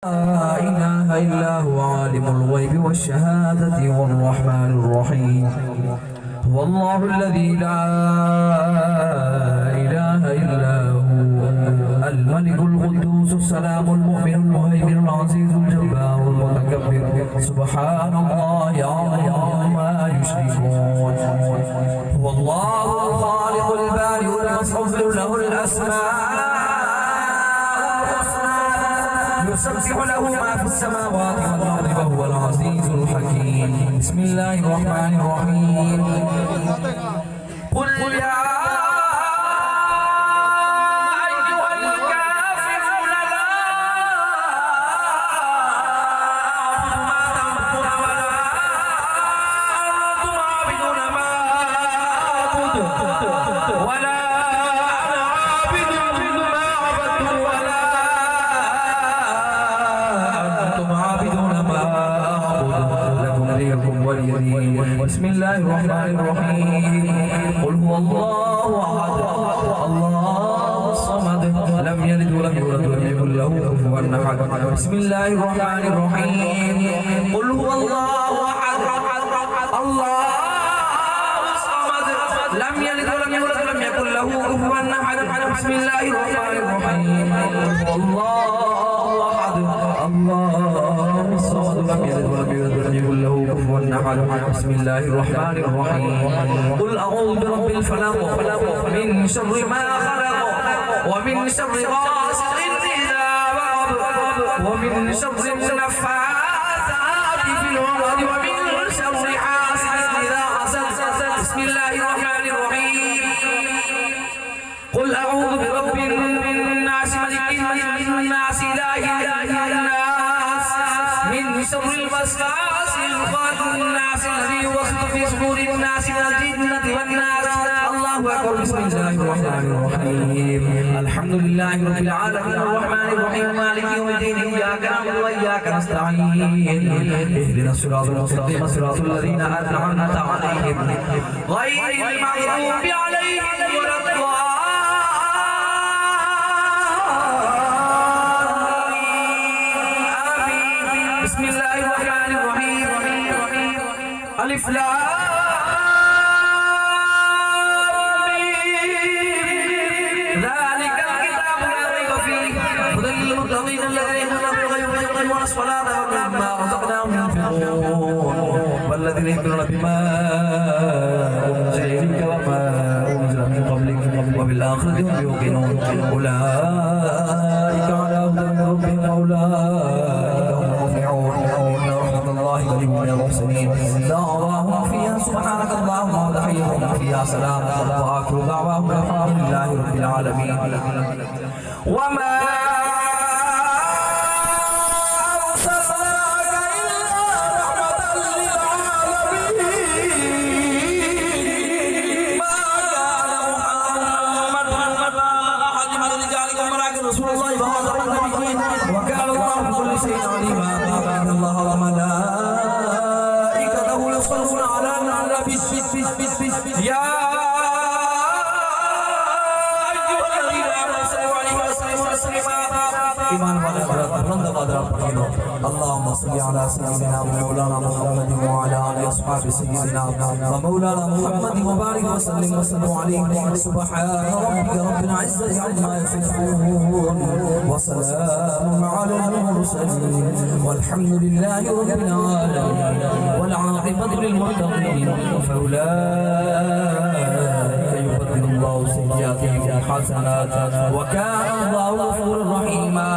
لا إله إلا هو عالم الغيب والشهادة هو الرحمن الرحيم هو الله الذي لا إله إلا هو الملك القدوس السلام المؤمن المهيمن العزيز الجبار المتكبر سبحان الله عما يشركون هو الله الخالق البارئ المصور له الأسماء يسبح له ما في السماوات والأرض وهو العزيز الحكيم بسم الله الرحمن الرحيم قل يا أيها الكافرون لا أعبد ما تعبدون ولا أنتم عابدون ما أعبد ولا أنا عابد ما عبدتم ولا بسم الله الرحمن الرحيم قل هو الله احد الله الصمد لم يلد ولم يولد ولم يكن له كفوا احد بسم الله الرحمن الرحيم قل هو الله احد الله الصمد لم يلد ولم يولد ولم يكن له كفوا احد بسم الله الرحمن الرحيم الله احد الله الصمد لم يلد ولم يولد ولم يكن له كفوا احد بسم الله الرحمن الرحيم قل اعوذ برب الفلق من شر ما خلق ومن شر غاسق اذا وقب ومن شر النفاثات في العقد ومن شر حاسد اذا حسد بسم الله الرحمن الرحيم قل اعوذ برب الناس ملك الناس اله الناس من شر الوسواس الناس الذي يوسوس في صدور الناس من الجنة والناس الله أكبر بسم الله الرحمن الرحيم الحمد لله رب العالمين الرحمن الرحيم مالك يوم الدين إياك نعبد وإياك نستعين اهدنا الصراط المستقيم صراط الذين أنعمت عليهم غير المغضوب عليهم ولا الضالين بسم الله الرحمن الرحيم ألف لام ذلك الكتاب لا ريب فيه هدى للمتقين الذين آمنوا ويقيمون الصلاة ومما رزقناهم ينفقون والذين يؤمنون بما أنزل إليك وما أنزل من قبلك وبالآخرة هم يوقنون أولئك على هدى من ربهم وأولئك هم المفلحون إن رحمة الله قريب من المحسنين دعواهم فيها سبحانك اللهم وتحيتهم فيها سلام وآخر دعواهم الحمد لله رب العالمين وما وكان الله بكل شيء عليما ان الله وملائكته يصلون على النبي يا ايها الذين امنوا صلوا عليه وسلموا تسليما ايمان والا بلند قدر اللهم صل على سيدنا ومولانا محمد وعلى اله واصحابه سيدنا ومولانا محمد وبارك وسلم وسلم عليه سبحان ربك رب العزه عما يصفون وسلام على المرسلين والحمد لله رب العالمين والعاقبه للمتقين فاولئك يبدل الله سيئاتهم حسنات وكان الله غفورا رحيما